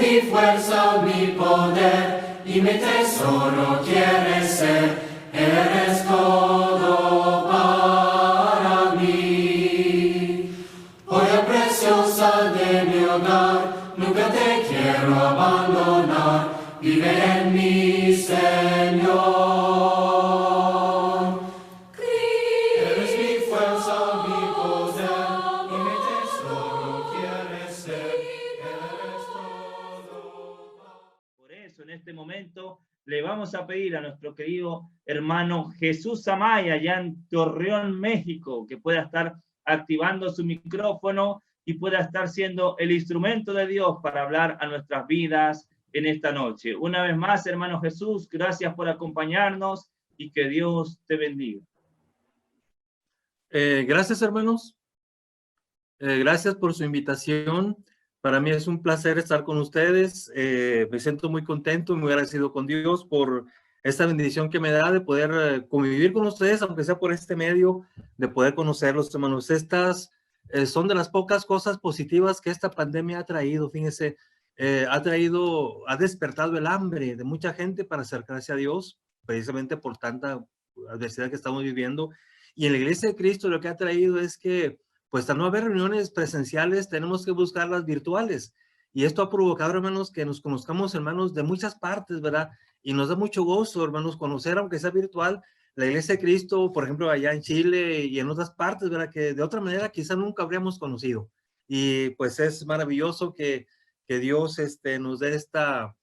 mi fuerza, mi poder y mi tesoro quieres ser. Eres todo para mí. Joya preciosa de mi hogar, nunca te quiero abandonar. Vive en mí, Señor. Eres mi fuerza, mi poder y mi tesoro quieres ser. Eres todo. Por eso, en este momento, le vamos a pedir a nuestro querido hermano Jesús Amaya, allá en Torreón, México, que pueda estar activando su micrófono y pueda estar siendo el instrumento de Dios para hablar a nuestras vidas en esta noche. Una vez más, hermano Jesús, gracias por acompañarnos y que Dios te bendiga. Gracias, hermanos. Gracias por su invitación. Para mí es un placer estar con ustedes. Me siento muy contento y muy agradecido con Dios por esta bendición que me da de poder convivir con ustedes, aunque sea por este medio, de poder conocerlos, hermanos. Estas son de las pocas cosas positivas que esta pandemia ha traído. Fíjense, ha despertado el hambre de mucha gente para acercarse a Dios, precisamente por tanta adversidad que estamos viviendo. Y en la Iglesia de Cristo lo que ha traído es que pues al no haber reuniones presenciales, tenemos que buscarlas virtuales. Y esto ha provocado, hermanos, que nos conozcamos, hermanos, de muchas partes, ¿verdad? Y nos da mucho gozo, hermanos, conocer, aunque sea virtual, la Iglesia de Cristo, por ejemplo, allá en Chile y en otras partes, ¿verdad? Que de otra manera quizá nunca habríamos conocido. Y pues es maravilloso que Dios nos dé esta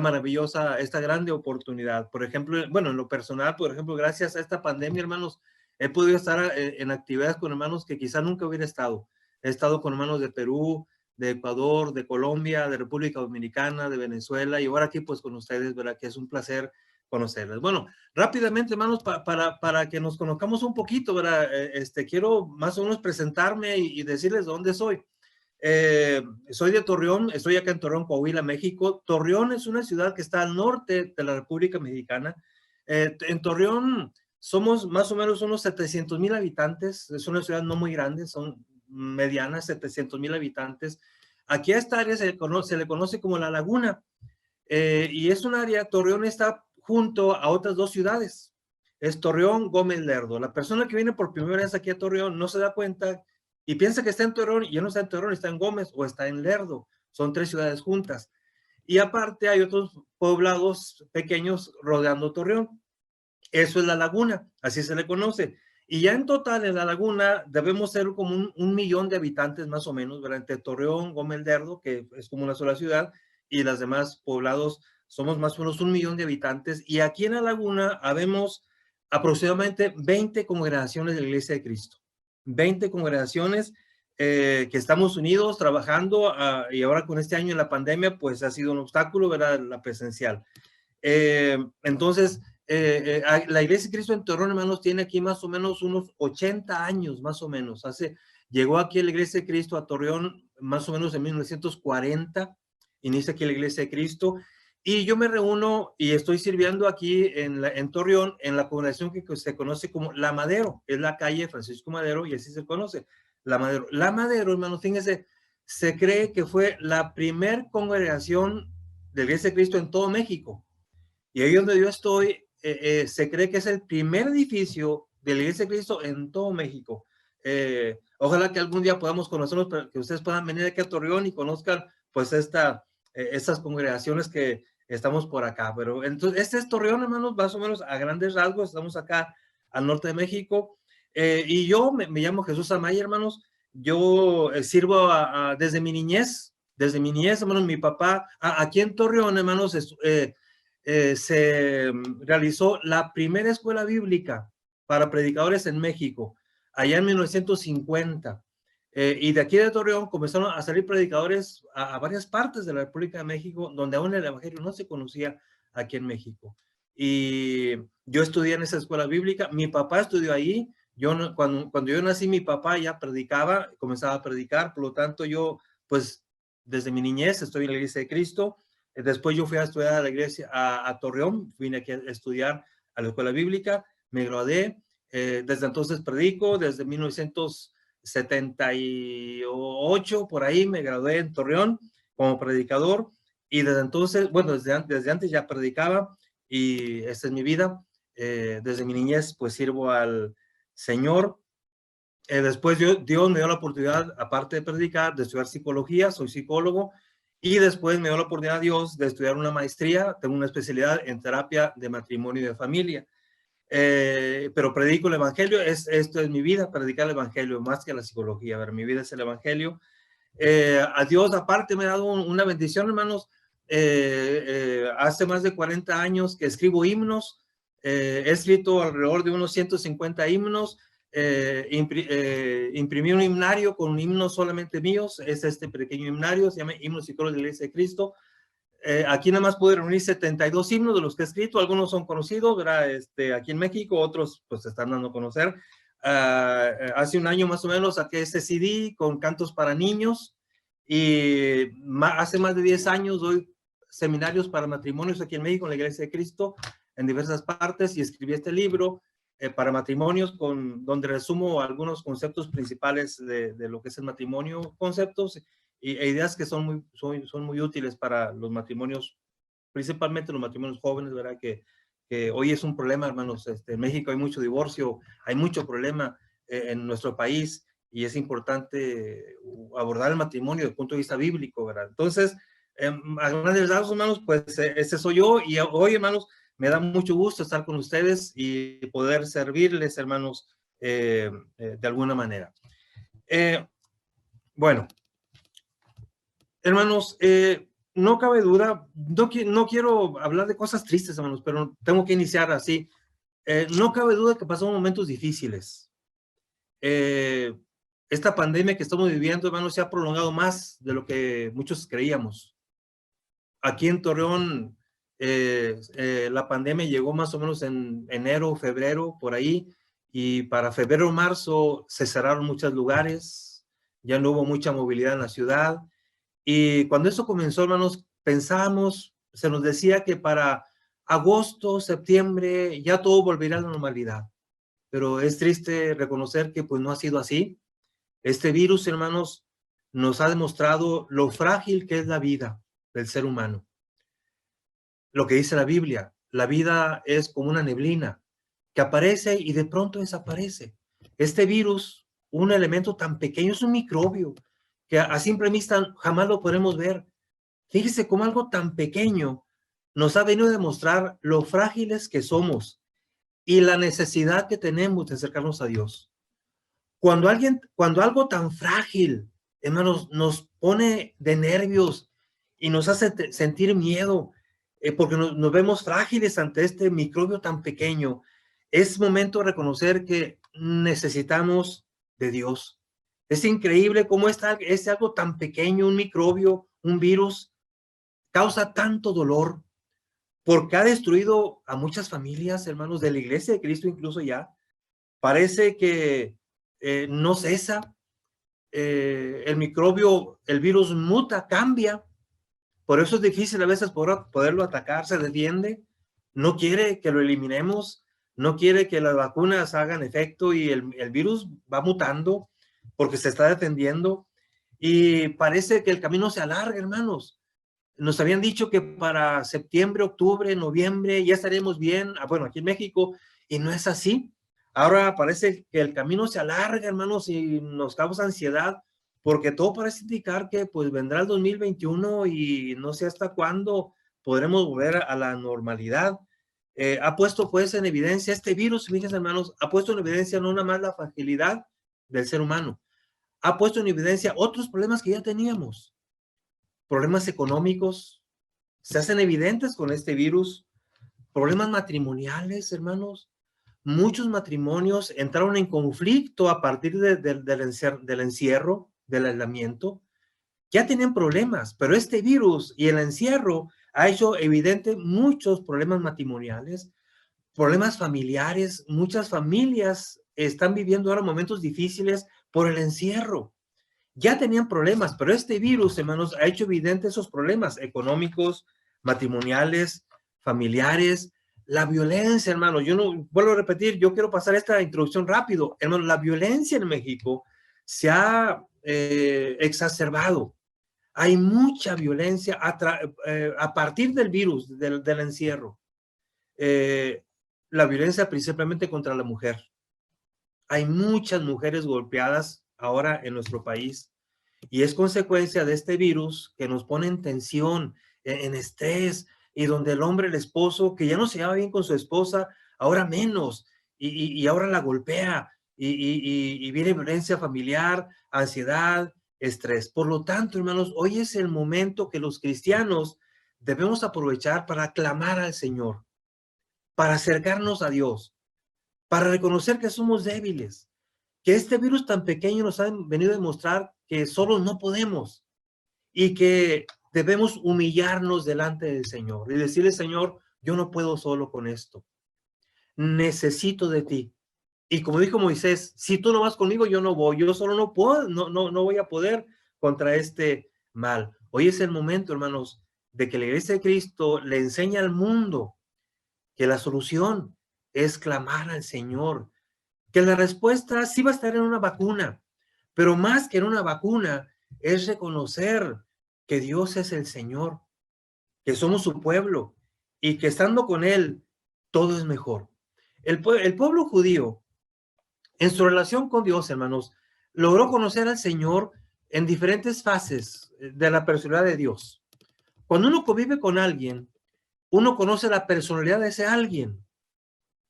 maravillosa, esta grande oportunidad. Por ejemplo, bueno, en lo personal, por ejemplo, gracias a esta pandemia, hermanos, he podido estar en actividades con hermanos que quizá nunca hubiera estado. He estado con hermanos de Perú, de Ecuador, de Colombia, de República Dominicana, de Venezuela y ahora aquí pues con ustedes, ¿verdad? Que es un placer conocerles. Bueno, rápidamente, hermanos, para que nos conozcamos un poquito, ¿verdad? Quiero más o menos presentarme y decirles dónde soy. Soy de Torreón, estoy acá en Torreón, Coahuila, México. Torreón es una ciudad que está al norte de la República Mexicana. En Torreón somos más o menos unos 700,000 habitantes, es una ciudad no muy grande, son medianas, 700,000 habitantes. Aquí a esta área se le conoce como La Laguna, y es un área, Torreón está junto a otras dos ciudades, es Torreón, Gómez Lerdo. La persona que viene por primera vez aquí a Torreón no se da cuenta y piensa que está en Torreón y ya no está en Torreón, está en Gómez o está en Lerdo, son tres ciudades juntas. Y aparte hay otros poblados pequeños rodeando Torreón. Eso es La Laguna, así se le conoce. Y ya en total en La Laguna debemos ser como un millón de habitantes más o menos, ¿verdad? Entre Torreón, Gómez Lerdo, que es como una sola ciudad, y las demás poblados somos más o menos un millón de habitantes. Y aquí en La Laguna habemos aproximadamente 20 congregaciones de la Iglesia de Cristo. 20 congregaciones que estamos unidos trabajando, y ahora con este año en la pandemia, pues ha sido un obstáculo, ¿verdad? La presencial. Entonces, la Iglesia de Cristo en Torreón, hermanos, tiene aquí más o menos unos 80 años, más o menos. Llegó aquí la Iglesia de Cristo a Torreón más o menos en 1940, inicia aquí la Iglesia de Cristo, y yo me reúno y estoy sirviendo aquí en Torreón, en la congregación que se conoce como La Madero, es la calle Francisco Madero, y así se conoce, La Madero. La Madero, hermanos, fíjense, se cree que fue la primer congregación de la Iglesia de Cristo en todo México. Y ahí donde yo estoy, se cree que es el primer edificio de la Iglesia de Cristo en todo México. Ojalá que algún día podamos conocerlos, para que ustedes puedan venir aquí a Torreón y conozcan pues estas congregaciones que estamos por acá. Pero entonces, este es Torreón, hermanos, más o menos a grandes rasgos. Estamos acá al norte de México. Y yo me llamo Jesús Amaya, hermanos. Yo sirvo desde mi niñez, hermanos. Mi papá, aquí en Torreón, hermanos, se realizó la primera escuela bíblica para predicadores en México, allá en 1950. Y de aquí de Torreón comenzaron a salir predicadores a varias partes de la República de México, donde aún el evangelio no se conocía aquí en México. Y yo estudié en esa escuela bíblica, mi papá estudió ahí. Cuando yo nací, mi papá ya predicaba, comenzaba a predicar, por lo tanto yo, pues, desde mi niñez estoy en la Iglesia de Cristo. Después yo fui a estudiar a la iglesia, a Torreón, vine aquí a estudiar a la escuela bíblica, me gradué, desde entonces predico, desde 1978, por ahí me gradué en Torreón como predicador, Y desde entonces, bueno, desde antes ya predicaba y esta es mi vida. Desde mi niñez, pues sirvo al Señor. Después Dios me dio la oportunidad, aparte de predicar, de estudiar psicología, soy psicólogo, y después me dio la oportunidad Dios de estudiar una maestría, tengo una especialidad en terapia de matrimonio y de familia. Pero predico el evangelio, esto es mi vida, predicar el evangelio más que la psicología. A ver, mi vida es el evangelio. A Dios aparte me ha dado una bendición, hermanos. Hace más de 40 años que escribo himnos. He escrito alrededor de unos 150 himnos. Imprimí un himnario con himnos solamente míos. Es este pequeño himnario, se llama Himnos y Coros de la Iglesia de Cristo. Aquí nada más pude reunir 72 himnos de los que he escrito. Algunos son conocidos, ¿verdad? Aquí en México, otros pues se están dando a conocer. Hace un año más o menos saqué este CD con cantos para niños, y hace más de 10 años doy seminarios para matrimonios aquí en México, en la Iglesia de Cristo, en diversas partes, y escribí este libro para matrimonios, donde resumo algunos conceptos principales de lo que es el matrimonio, conceptos e ideas que son muy útiles para los matrimonios, principalmente los matrimonios jóvenes, ¿verdad? Que hoy es un problema, hermanos. En México hay mucho divorcio, hay mucho problema en nuestro país, y es importante abordar el matrimonio desde el punto de vista bíblico, ¿verdad? Entonces, a grandes rasgos, hermanos, pues ese soy yo, y hoy, hermanos, me da mucho gusto estar con ustedes y poder servirles, hermanos, de alguna manera. Bueno, hermanos, no cabe duda, no quiero hablar de cosas tristes, hermanos, pero tengo que iniciar así. No cabe duda que pasamos momentos difíciles. Esta pandemia que estamos viviendo, hermanos, se ha prolongado más de lo que muchos creíamos. Aquí en Torreón, la pandemia llegó más o menos en enero, febrero, por ahí, y para febrero, marzo se cerraron muchos lugares, ya no hubo mucha movilidad en la ciudad. Y cuando eso comenzó, hermanos, pensábamos, se nos decía que para agosto, septiembre, ya todo volvería a la normalidad. Pero es triste reconocer que pues no ha sido así. Este virus, hermanos, nos ha demostrado lo frágil que es la vida del ser humano. Lo que dice la vida es como una neblina que aparece y de pronto desaparece. Este virus, un elemento tan pequeño, es un microbio que a simple vista jamás lo podremos ver. Fíjese cómo algo tan pequeño nos ha venido a demostrar lo frágiles que somos y la necesidad que tenemos de acercarnos a Dios. Cuando algo tan frágil, hermanos, nos pone de nervios y nos hace sentir miedo, porque nos vemos frágiles ante este microbio tan pequeño, es momento de reconocer que necesitamos de Dios. Es increíble cómo es algo tan pequeño, un microbio, un virus, causa tanto dolor, porque ha destruido a muchas familias, hermanos, de la Iglesia de Cristo, incluso ya. Parece que no cesa. El microbio, el virus muta, cambia. Por eso es difícil a veces poderlo atacar, se defiende. No quiere que lo eliminemos, no quiere que las vacunas hagan efecto, y el virus va mutando porque se está defendiendo, y parece que el camino se alarga, hermanos. Nos habían dicho que para septiembre, octubre, noviembre ya estaremos bien, bueno, aquí en México, y no es así. Ahora parece que el camino se alarga, hermanos, y nos causa ansiedad, porque todo parece indicar que pues vendrá el 2021 y no sé hasta cuándo podremos volver a la normalidad. Ha puesto pues en evidencia este virus, fíjense, hermanos, ha puesto en evidencia no nada más la fragilidad del ser humano, ha puesto en evidencia otros problemas que ya teníamos. Problemas económicos se hacen evidentes con este virus, problemas matrimoniales, hermanos. Muchos matrimonios entraron en conflicto a partir del encierro, del aislamiento. Ya tenían problemas, pero este virus y el encierro ha hecho evidente muchos problemas matrimoniales, problemas familiares. Muchas familias están viviendo ahora momentos difíciles por el encierro. Ya tenían problemas, pero este virus, hermanos, ha hecho evidente esos problemas económicos, matrimoniales, familiares, la violencia, hermanos. Yo no vuelvo a repetir, yo quiero pasar esta introducción rápido. Hermanos, la violencia en México se ha exacerbado. Hay mucha violencia a partir del virus, del encierro. La violencia principalmente contra la mujer. Hay muchas mujeres golpeadas ahora en nuestro país y es consecuencia de este virus que nos pone en tensión, en estrés, y donde el hombre, el esposo, que ya no se lleva bien con su esposa, ahora menos, y ahora la golpea, y viene violencia familiar, ansiedad, estrés. Por lo tanto, hermanos, hoy es el momento que los cristianos debemos aprovechar para clamar al Señor, para acercarnos a Dios, para reconocer que somos débiles, que este virus tan pequeño nos ha venido a demostrar que solos no podemos y que debemos humillarnos delante del Señor y decirle, Señor, yo no puedo solo con esto. Necesito de ti. Y como dijo Moisés, si tú no vas conmigo, yo no voy. Yo solo no puedo, no voy a poder contra este mal. Hoy es el momento, hermanos, de que la Iglesia de Cristo le enseñe al mundo que la solución es clamar al Señor, que la respuesta sí va a estar en una vacuna, pero más que en una vacuna es reconocer que Dios es el Señor, que somos su pueblo y que estando con Él todo es mejor. El pueblo judío, en su relación con Dios, hermanos, logró conocer al Señor en diferentes fases de la personalidad de Dios. Cuando uno convive con alguien, uno conoce la personalidad de ese alguien,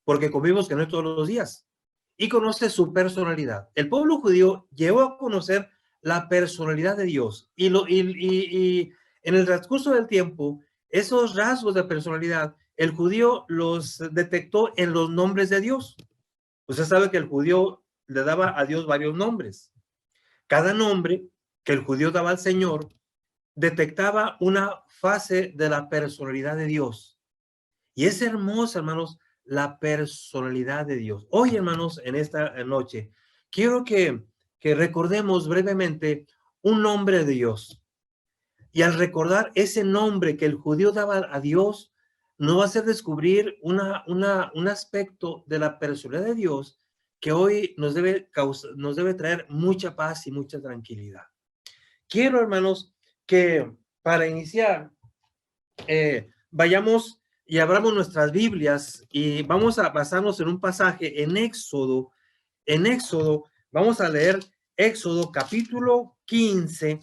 porque convivimos con él todos los días, y conoce su personalidad. El pueblo judío llegó a conocer la personalidad de Dios, y en el transcurso del tiempo, esos rasgos de personalidad, el judío los detectó en los nombres de Dios. Usted sabe que el judío le daba a Dios varios nombres. Cada nombre que el judío daba al Señor detectaba una fase de la personalidad de Dios. Y es hermosa, hermanos, la personalidad de Dios. Hoy, hermanos, en esta noche, quiero que recordemos brevemente un nombre de Dios. Y al recordar ese nombre que el judío daba a Dios, nos va a hacer descubrir un aspecto de la personalidad de Dios que hoy nos debe traer mucha paz y mucha tranquilidad. Quiero, hermanos, que para iniciar, vayamos y abramos nuestras Biblias y vamos a basarnos en un pasaje en Éxodo. En Éxodo, vamos a leer Éxodo capítulo 15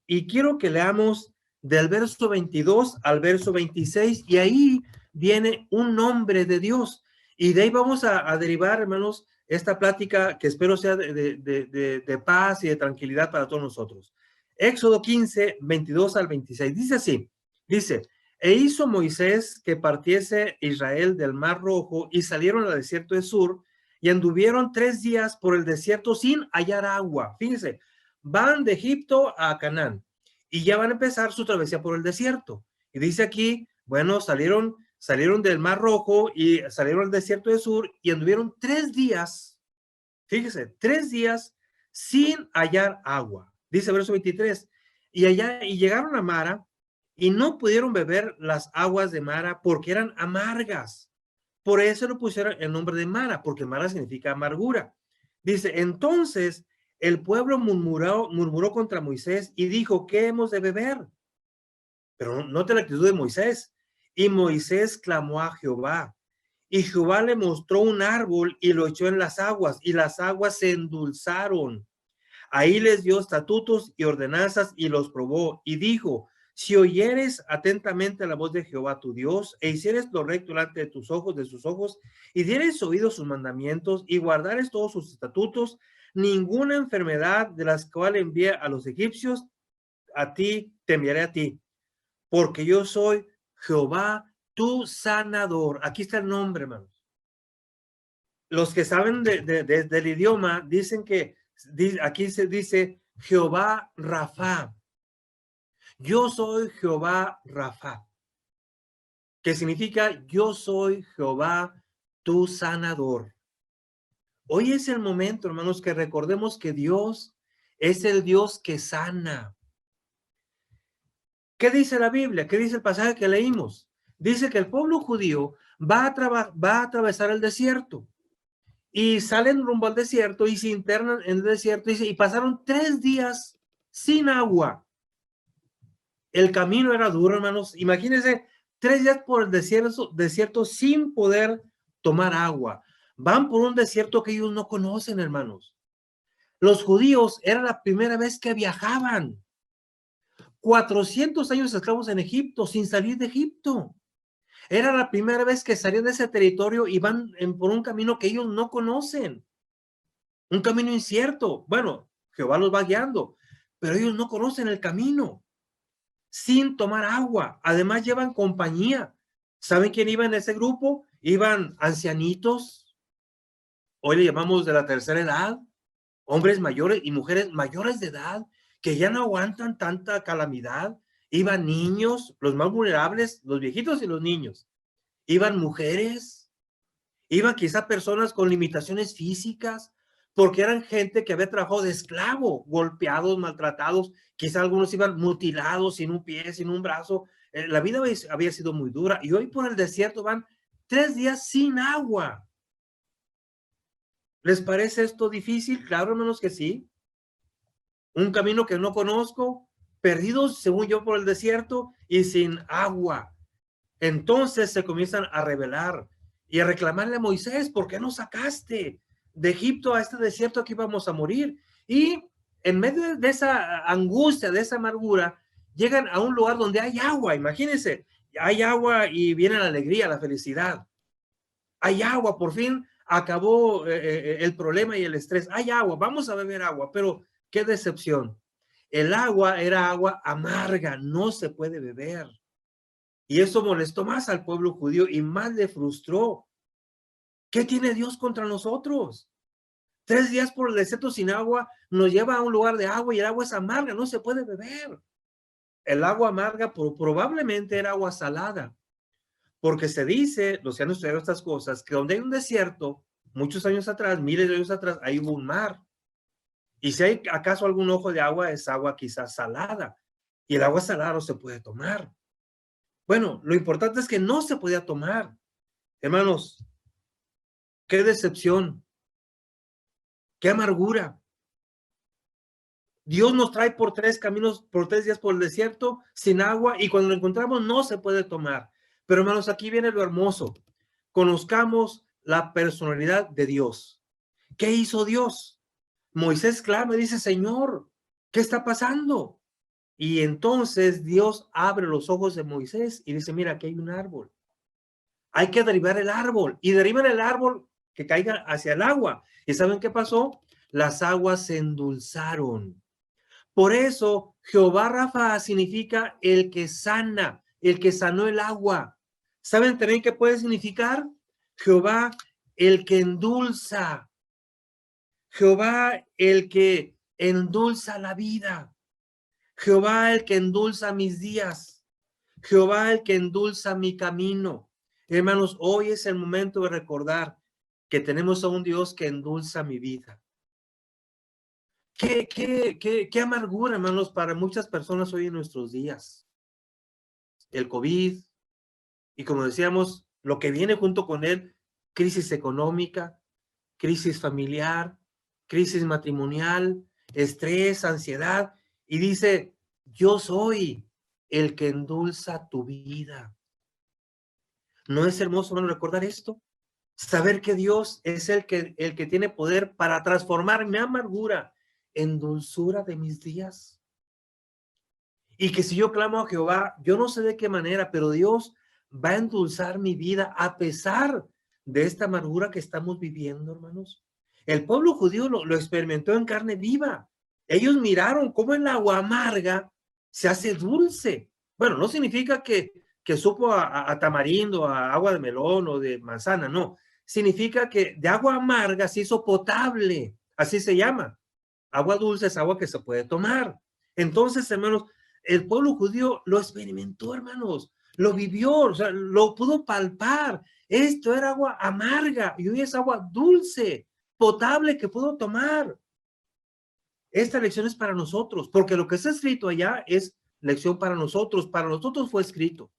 y quiero que leamos del verso 22 al verso 26 y ahí viene un nombre de Dios. Y de ahí vamos a derivar, hermanos, esta plática que espero sea de paz y de tranquilidad para todos nosotros. Éxodo 15, 22 al 26. Dice así, dice, e hizo Moisés que partiese Israel del Mar Rojo y salieron al desierto de Sur y anduvieron 3 días por el desierto sin hallar agua. Fíjense, van de Egipto a Canaán y ya van a empezar su travesía por el desierto. Y dice aquí, bueno, salieron del Mar Rojo y salieron al desierto de Sur y anduvieron 3 días, fíjese, 3 días sin hallar agua. Dice verso 23, y llegaron a Mara y no pudieron beber las aguas de Mara porque eran amargas. Por eso le pusieron el nombre de Mara, porque Mara significa amargura. Dice, entonces el pueblo murmuró contra Moisés y dijo, ¿qué hemos de beber? Pero note la actitud de Moisés. Y Moisés clamó a Jehová. Y Jehová le mostró un árbol y lo echó en las aguas, y las aguas se endulzaron. Ahí les dio estatutos y ordenanzas y los probó. Y dijo, si oyeres atentamente la voz de Jehová tu Dios, e hicieres lo recto delante de sus ojos, y dieres oído sus mandamientos, y guardares todos sus estatutos, ninguna enfermedad de las cuales envié a los egipcios, a ti te enviaré a ti, porque yo soy Jehová tu sanador. Aquí está el nombre, hermanos. Los que saben del idioma dicen que aquí se dice Jehová Rafa. Yo soy Jehová Rafa, que significa yo soy Jehová tu sanador. Hoy es el momento, hermanos, que recordemos que Dios es el Dios que sana. ¿Qué dice la Biblia? ¿Qué dice el pasaje que leímos? Dice que el pueblo judío va a atravesar el desierto. Y salen rumbo al desierto y se internan en el desierto y pasaron 3 días sin agua. El camino era duro, hermanos. Imagínense, 3 días por el desierto sin poder tomar agua. Van por un desierto que ellos no conocen, hermanos. Los judíos era la primera vez que viajaban. 400 años esclavos en Egipto, sin salir de Egipto. Era la primera vez que salían de ese territorio y van por un camino que ellos no conocen. Un camino incierto. Bueno, Jehová los va guiando, pero ellos no conocen el camino. Sin tomar agua. Además llevan compañía. ¿Saben quién iba en ese grupo? Iban ancianitos. Hoy le llamamos de la tercera edad. Hombres mayores y mujeres mayores de edad que ya no aguantan tanta calamidad. Iban niños, los más vulnerables, los viejitos y los niños. Iban mujeres. Iban quizá personas con limitaciones físicas, porque eran gente que había trabajado de esclavo, golpeados, maltratados. Quizá algunos iban mutilados, sin un pie, sin un brazo. La vida había sido muy dura. Y hoy por el desierto van 3 días sin agua. ¿Les parece esto difícil? Claro, hermanos, que sí. Un camino que no conozco, perdidos, según yo, por el desierto y sin agua. Entonces se comienzan a rebelar y a reclamarle a Moisés: ¿por qué nos sacaste de Egipto a este desierto? Aquí vamos a morir. Y en medio de esa angustia, de esa amargura, llegan a un lugar donde hay agua. Imagínense, hay agua y viene la alegría, la felicidad. Hay agua, por fin acabó el problema y el estrés. Hay agua, vamos a beber agua, pero qué decepción. El agua era agua amarga, no se puede beber. Y eso molestó más al pueblo judío y más le frustró. ¿Qué tiene Dios contra nosotros? 3 días por el desierto sin agua nos lleva a un lugar de agua y el agua es amarga, no se puede beber. El agua amarga probablemente era agua salada, porque se dice, los que han estudiado estas cosas, que donde hay un desierto, muchos años atrás, miles de años atrás, hay un mar. Y si hay acaso algún ojo de agua, es agua quizás salada. Y el agua salada no se puede tomar. Bueno, lo importante es que no se podía tomar. Hermanos, qué decepción, qué amargura. Dios nos trae por 3 caminos, por 3 días por el desierto, sin agua, y cuando lo encontramos no se puede tomar. Pero hermanos, aquí viene lo hermoso. Conozcamos la personalidad de Dios. ¿Qué hizo Dios? Moisés clama y dice: Señor, ¿qué está pasando? Y entonces Dios abre los ojos de Moisés y dice: mira, aquí hay un árbol. Hay que derribar el árbol. Y derriban el árbol que caiga hacia el agua. ¿Y saben qué pasó? Las aguas se endulzaron. Por eso Jehová Rafa significa el que sana, el que sanó el agua. ¿Saben también qué puede significar? Jehová el que endulza. Jehová el que endulza la vida. Jehová el que endulza mis días. Jehová el que endulza mi camino. Hermanos, hoy es el momento de recordar que tenemos a un Dios que endulza mi vida. Qué amargura, hermanos, para muchas personas hoy en nuestros días. El COVID, y como decíamos, lo que viene junto con él: crisis económica, crisis familiar, crisis matrimonial, estrés, ansiedad. Y dice: yo soy el que endulza tu vida. ¿No es hermoso, hermano, recordar esto? Saber que Dios es el que tiene poder para transformar mi amargura en dulzura de mis días. Y que si yo clamo a Jehová, yo no sé de qué manera, pero Dios va a endulzar mi vida a pesar de esta amargura que estamos viviendo, hermanos. El pueblo judío lo experimentó en carne viva. Ellos miraron cómo el agua amarga se hace dulce. Bueno, no significa que supo a tamarindo, a agua de melón o de manzana, no. Significa que de agua amarga se hizo potable, así se llama. Agua dulce es agua que se puede tomar. Entonces, hermanos, el pueblo judío lo experimentó, hermanos, lo vivió, o sea, lo pudo palpar. Esto era agua amarga y hoy es agua dulce, potable, que puedo tomar. Esta lección es para nosotros, porque lo que está escrito allá es lección para nosotros fue escrito.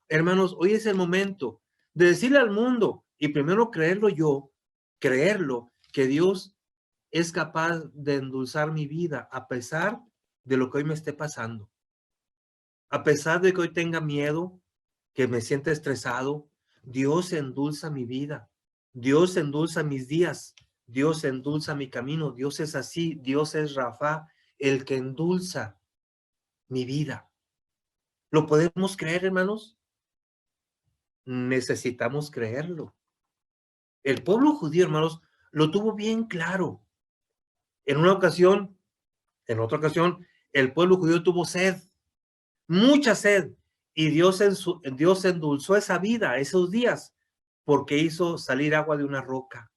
Hermanos, hoy es el momento de decirle al mundo, y primero creerlo yo, creerlo, que Dios es capaz de endulzar mi vida a pesar de lo que hoy me esté pasando. A pesar de que hoy tenga miedo, que me sienta estresado, Dios endulza mi vida. Dios endulza mis días. Dios endulza mi camino. Dios es así. Dios es Rafa, el que endulza mi vida. ¿Lo podemos creer, hermanos? Necesitamos creerlo. El pueblo judío, hermanos, lo tuvo bien claro. En otra ocasión, el pueblo judío tuvo sed, mucha sed, y Dios endulzó esa vida, esos días, porque hizo salir agua de una roca.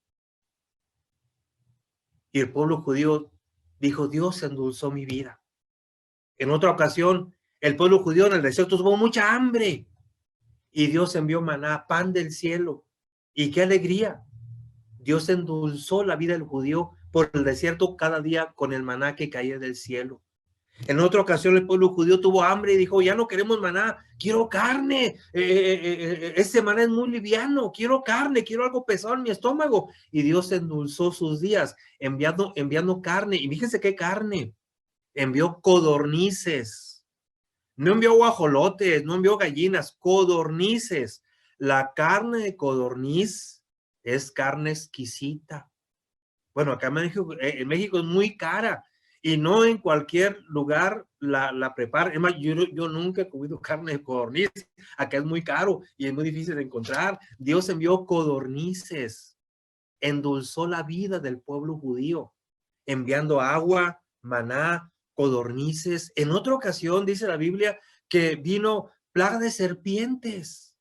Y el pueblo judío dijo, Dios endulzó mi vida. En otra ocasión, el pueblo judío en el desierto tuvo mucha hambre, y Dios envió maná, pan del cielo. ¡Y qué alegría! Dios endulzó la vida del judío por el desierto cada día con el maná que caía del cielo. En otra ocasión el pueblo judío tuvo hambre y dijo, ya no queremos maná, quiero carne, este maná es muy liviano, quiero carne, quiero algo pesado en mi estómago. Y Dios endulzó sus días enviando carne. Y fíjense qué carne, envió codornices, no envió guajolotes, no envió gallinas, codornices. La carne de codorniz es carne exquisita. Bueno, acá en México es muy cara y no en cualquier lugar la preparan. Es más, yo nunca he comido carne de codorniz. Acá es muy caro y es muy difícil de encontrar. Dios envió codornices, endulzó la vida del pueblo judío, enviando agua, maná, codornices. En otra ocasión dice la Biblia que vino plaga de serpientes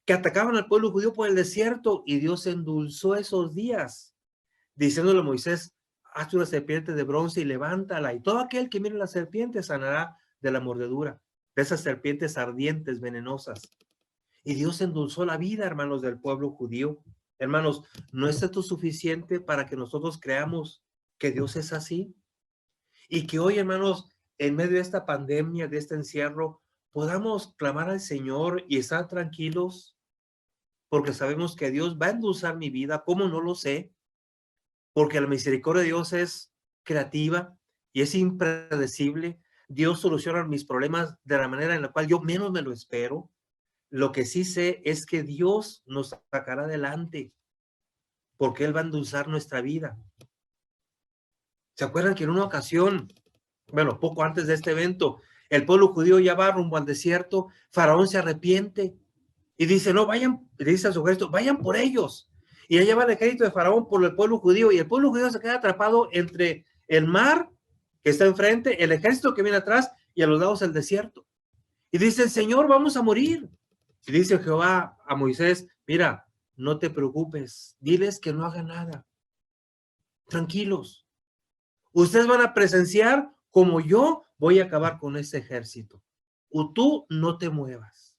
que atacaban al pueblo judío por el desierto y Dios endulzó esos días, diciéndole a Moisés, hazte una serpiente de bronce y levántala, y todo aquel que mire la serpiente sanará de la mordedura, de esas serpientes ardientes, venenosas. Y Dios endulzó la vida, hermanos, del pueblo judío. Hermanos, ¿no es esto suficiente para que nosotros creamos que Dios es así? Y que hoy, hermanos, en medio de esta pandemia, de este encierro, podamos clamar al Señor y estar tranquilos, porque sabemos que Dios va a endulzar mi vida. ¿Cómo no lo sé? Porque la misericordia de Dios es creativa y es impredecible. Dios soluciona mis problemas de la manera en la cual yo menos me lo espero. Lo que sí sé es que Dios nos sacará adelante, porque Él va a endulzar nuestra vida. ¿Se acuerdan que en una ocasión, bueno, poco antes de este evento, el pueblo judío ya va rumbo al desierto? Faraón se arrepiente y dice, no, vayan, dice a su ejército, vayan por ellos. Y allá va el ejército de Faraón por el pueblo judío, y el pueblo judío se queda atrapado entre el mar que está enfrente, el ejército que viene atrás, y a los lados el desierto. Y dice, Señor, vamos a morir. Y dice Jehová a Moisés, mira, no te preocupes, diles que no hagan nada. Tranquilos. Ustedes van a presenciar como yo voy a acabar con ese ejército. O tú no te muevas.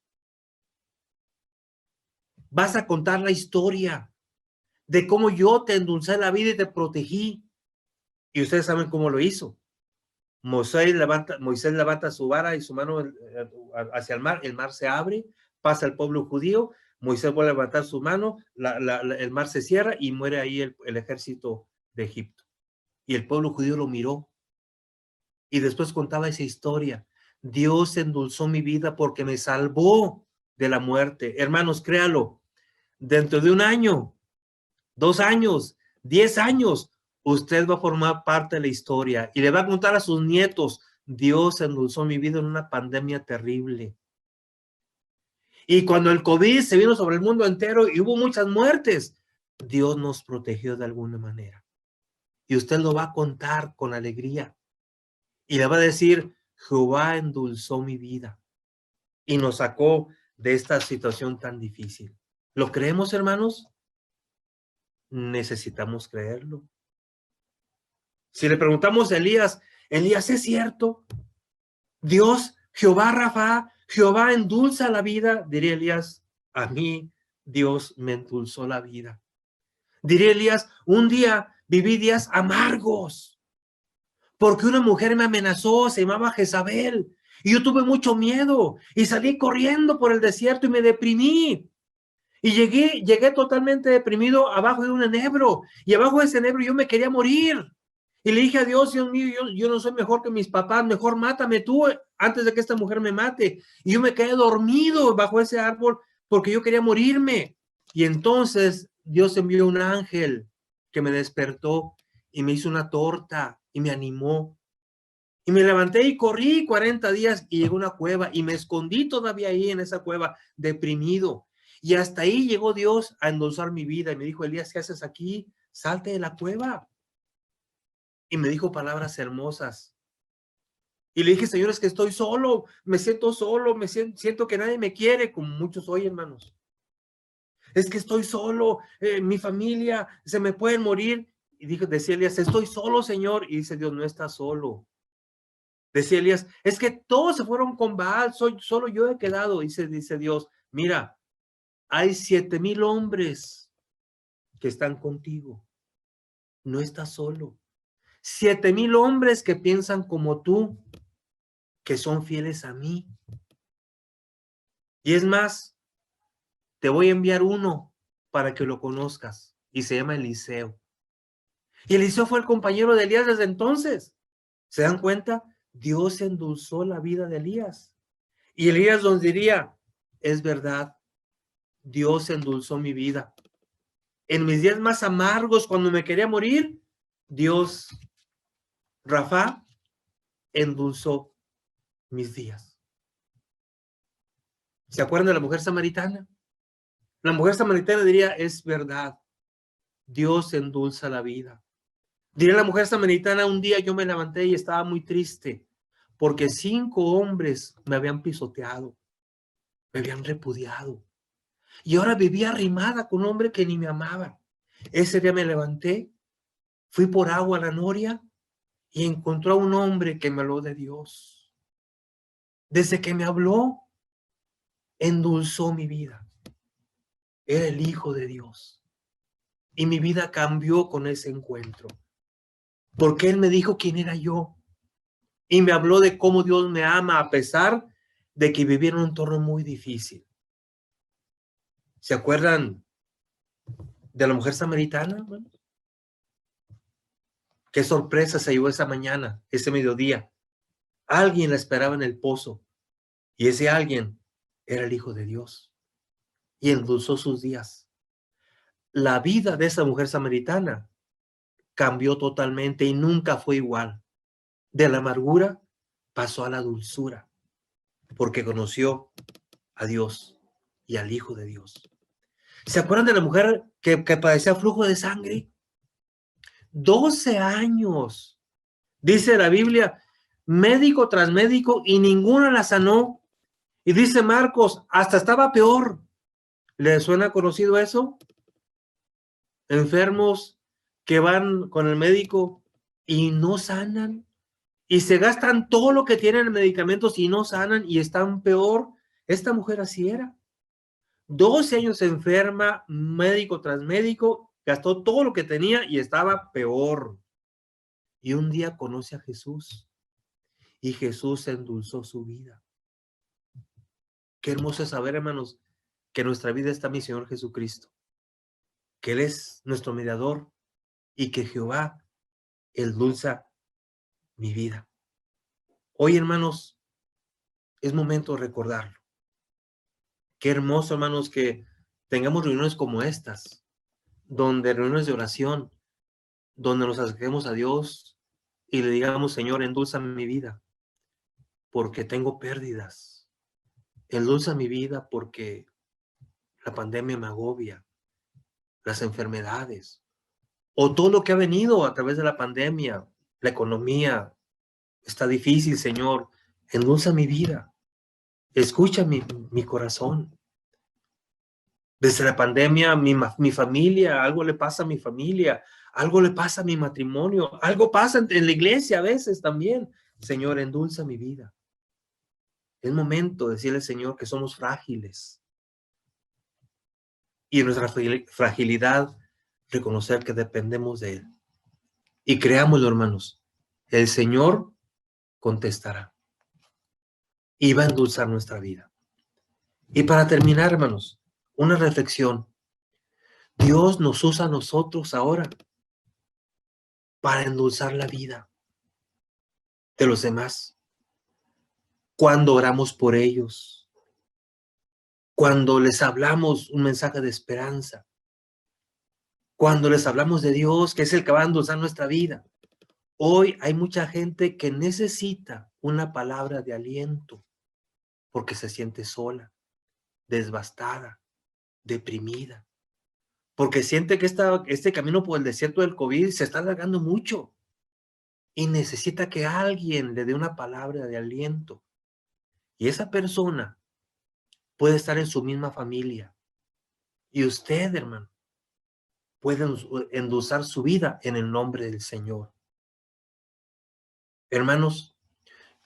Vas a contar la historia de cómo yo te endulcé la vida y te protegí. Y ustedes saben cómo lo hizo. Moisés levanta su vara y su mano hacia el mar se abre, pasa el pueblo judío, Moisés vuelve a levantar su mano, el mar se cierra y muere ahí el ejército de Egipto. Y el pueblo judío lo miró. Y después contaba esa historia. Dios endulzó mi vida porque me salvó de la muerte. Hermanos, créalo, dentro de 1 año, 2 años, 10 años, usted va a formar parte de la historia y le va a contar a sus nietos, Dios endulzó mi vida en una pandemia terrible. Y cuando el COVID se vino sobre el mundo entero y hubo muchas muertes, Dios nos protegió de alguna manera. Y usted lo va a contar con alegría. Y le va a decir, Jehová endulzó mi vida y nos sacó de esta situación tan difícil. ¿Lo creemos, hermanos? Necesitamos creerlo. Si le preguntamos a Elías, Elías, ¿es cierto? Dios, Jehová Rafa, Jehová endulza la vida. Diría Elías, a mí Dios me endulzó la vida. Diría Elías, un día viví días amargos porque una mujer me amenazó, se llamaba Jezabel, y yo tuve mucho miedo y salí corriendo por el desierto y me deprimí. Y llegué totalmente deprimido abajo de un enebro, y abajo de ese enebro yo me quería morir. Y le dije a Dios, Dios mío, yo no soy mejor que mis papás, mejor mátame tú antes de que esta mujer me mate. Y yo me quedé dormido bajo ese árbol porque yo quería morirme. Y entonces Dios envió un ángel que me despertó y me hizo una torta y me animó. Y me levanté y corrí 40 días y llegué a una cueva y me escondí todavía ahí en esa cueva, deprimido. Y hasta ahí llegó Dios a endulzar mi vida y me dijo, Elías, ¿qué haces aquí? Salte de la cueva. Y me dijo palabras hermosas. Y le dije, Señor, es que estoy solo, me siento solo, siento que nadie me quiere, como muchos hoy, hermanos. Es que estoy solo, mi familia, se me pueden morir. Y decía Elías, estoy solo, Señor. Y dice Dios, no estás solo. Decía Elías, es que todos se fueron con Baal, solo yo he quedado. Y dice Dios, mira, hay 7,000 hombres que están contigo. No estás solo. 7,000 hombres que piensan como tú, que son fieles a mí. Y es más, te voy a enviar uno para que lo conozcas. Y se llama Eliseo. Y Eliseo fue el compañero de Elías desde entonces. ¿Se dan cuenta? Dios endulzó la vida de Elías. Y Elías nos diría, es verdad, Dios endulzó mi vida. En mis días más amargos, cuando me quería morir, Dios, Rafa, endulzó mis días. ¿Se acuerdan de la mujer samaritana? La mujer samaritana diría, es verdad, Dios endulza la vida. Diría la mujer samaritana, un día yo me levanté y estaba muy triste porque 5 hombres me habían pisoteado, me habían repudiado. Y ahora vivía arrimada con un hombre que ni me amaba. Ese día me levanté, fui por agua a la noria y encontré a un hombre que me habló de Dios. Desde que me habló, endulzó mi vida. Era el Hijo de Dios. Y mi vida cambió con ese encuentro. Porque Él me dijo quién era yo. Y me habló de cómo Dios me ama a pesar de que vivía en un entorno muy difícil. ¿Se acuerdan de la mujer samaritana? Bueno, qué sorpresa se llevó esa mañana, ese mediodía. Alguien la esperaba en el pozo. Y ese alguien era el Hijo de Dios. Y endulzó sus días. La vida de esa mujer samaritana cambió totalmente y nunca fue igual. De la amargura pasó a la dulzura, porque conoció a Dios y al Hijo de Dios. ¿Se acuerdan de la mujer que padecía flujo de sangre? 12 años. Dice la Biblia, médico tras médico y ninguna la sanó. Y dice Marcos, hasta estaba peor. ¿Le suena conocido eso? Enfermos que van con el médico y no sanan. Y se gastan todo lo que tienen en medicamentos y no sanan y están peor. Esta mujer así era. 12 años enferma, médico tras médico, gastó todo lo que tenía y estaba peor. Y un día conoce a Jesús y Jesús endulzó su vida. Qué hermoso es saber, hermanos, que nuestra vida está en mi Señor Jesucristo, que Él es nuestro mediador y que Jehová endulza mi vida. Hoy, hermanos, es momento de recordarlo. Qué hermoso, hermanos, que tengamos reuniones como estas, donde reuniones de oración, donde nos acerquemos a Dios y le digamos, Señor, endulza mi vida, porque tengo pérdidas. Endulza mi vida porque la pandemia me agobia, las enfermedades, o todo lo que ha venido a través de la pandemia, la economía está difícil, Señor, endulza mi vida. Escucha mi corazón. Desde la pandemia, mi familia, algo le pasa a mi familia, algo le pasa a mi matrimonio, algo pasa en la iglesia a veces también. Señor, endulza mi vida. Es momento de decirle al Señor que somos frágiles. Y en nuestra fragilidad, reconocer que dependemos de Él. Y creámoslo, hermanos, el Señor contestará. Y va a endulzar nuestra vida. Y para terminar, hermanos, una reflexión. Dios nos usa a nosotros ahora para endulzar la vida de los demás. Cuando oramos por ellos, cuando les hablamos un mensaje de esperanza, cuando les hablamos de Dios, que es el que va a endulzar nuestra vida. Hoy hay mucha gente que necesita una palabra de aliento porque se siente sola, devastada, deprimida, porque siente que este camino por el desierto del COVID se está alargando mucho y necesita que alguien le dé una palabra de aliento. Y esa persona puede estar en su misma familia. Y usted, hermano, puede endulzar su vida en el nombre del Señor. Hermanos,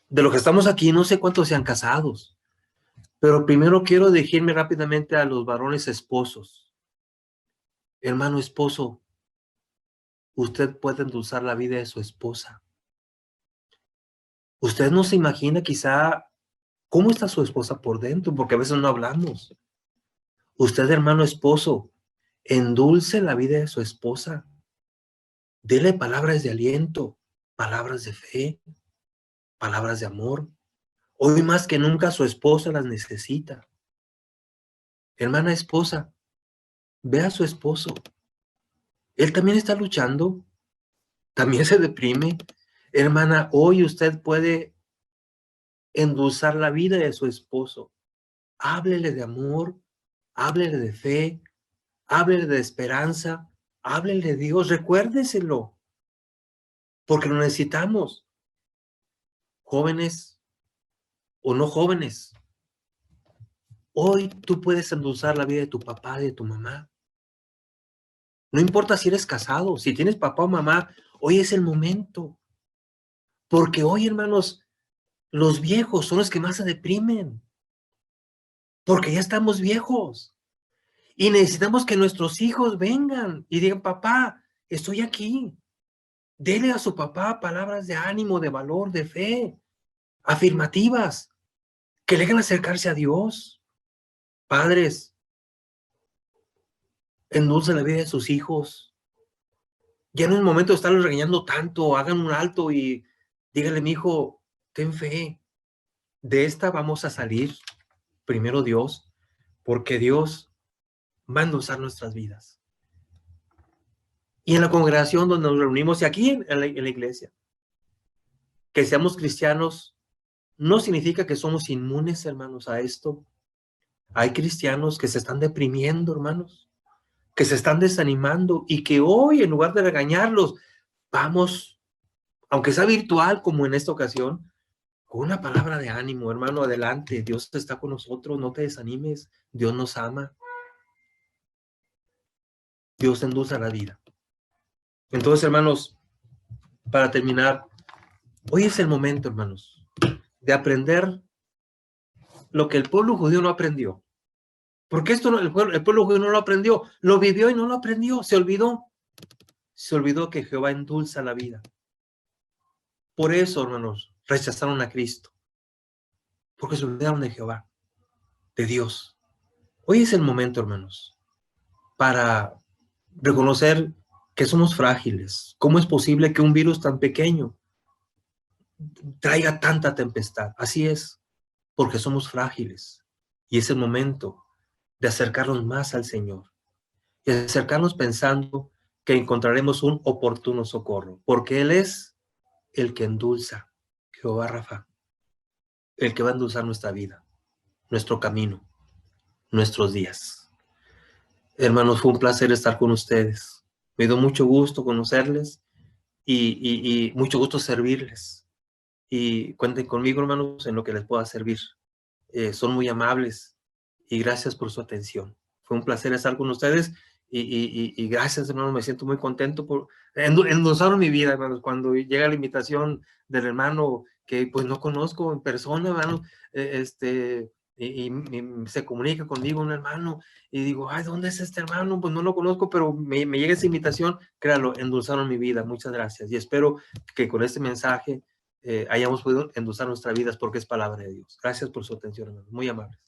de los que estamos aquí, no sé cuántos sean casados, pero primero quiero dirigirme rápidamente a los varones esposos. Hermano esposo, usted puede endulzar la vida de su esposa. Usted no se imagina quizá cómo está su esposa por dentro, porque a veces no hablamos. Usted, hermano esposo, endulce la vida de su esposa. Dele palabras de aliento, palabras de fe, palabras de amor. Hoy más que nunca su esposa las necesita. Hermana esposa, ve a su esposo. Él también está luchando, también se deprime. Hermana, hoy usted puede endulzar la vida de su esposo. Háblele de amor, háblele de fe, háblele de esperanza, háblele de Dios, recuérdeselo, porque lo necesitamos. Jóvenes o no jóvenes, hoy tú puedes endulzar la vida de tu papá, de tu mamá. No importa si eres casado, si tienes papá o mamá, hoy es el momento. Porque hoy, hermanos, los viejos son los que más se deprimen. Porque ya estamos viejos. Y necesitamos que nuestros hijos vengan y digan, papá, estoy aquí. Dele a su papá palabras de ánimo, de valor, de fe, afirmativas, que le hagan acercarse a Dios. Padres, endulcen la vida de sus hijos. Ya no es el momento de estarlos regañando tanto, hagan un alto y díganle, mi hijo, ten fe. De esta vamos a salir, primero Dios, porque Dios va a endulzar nuestras vidas. Y en la congregación donde nos reunimos, y aquí en la iglesia, que seamos cristianos, no significa que somos inmunes, hermanos, a esto. Hay cristianos que se están deprimiendo, hermanos, que se están desanimando y que hoy, en lugar de regañarlos, vamos, aunque sea virtual como en esta ocasión, con una palabra de ánimo, hermano, adelante, Dios está con nosotros, no te desanimes, Dios nos ama, Dios endulza la vida. Entonces, hermanos, para terminar, hoy es el momento, hermanos, de aprender lo que el pueblo judío no aprendió. Porque esto el pueblo judío no lo aprendió, lo vivió y no lo aprendió, se olvidó. Se olvidó que Jehová endulza la vida. Por eso, hermanos, rechazaron a Cristo. Porque se olvidaron de Jehová, de Dios. Hoy es el momento, hermanos, para reconocer que somos frágiles. ¿Cómo es posible que un virus tan pequeño traiga tanta tempestad? Así es, porque somos frágiles. Y es el momento de acercarnos más al Señor. Y acercarnos pensando que encontraremos un oportuno socorro. Porque Él es el que endulza, Jehová Rafa, el que va a endulzar nuestra vida, nuestro camino, nuestros días. Hermanos, fue un placer estar con ustedes. Me dio mucho gusto conocerles y mucho gusto servirles. Y cuenten conmigo, hermanos, en lo que les pueda servir. Son muy amables y gracias por su atención. Fue un placer estar con ustedes y gracias, hermanos. Me siento muy contento por endulzaron mi vida, hermanos. Cuando llega la invitación del hermano que pues no conozco en persona, hermano, y se comunica conmigo un hermano y digo, ay, ¿dónde es este hermano? Pues no lo conozco, pero me llega esa invitación, créalo, endulzaron mi vida. Muchas gracias y espero que con este mensaje hayamos podido endulzar nuestras vidas porque es palabra de Dios. Gracias por su atención, hermanos. Muy amables.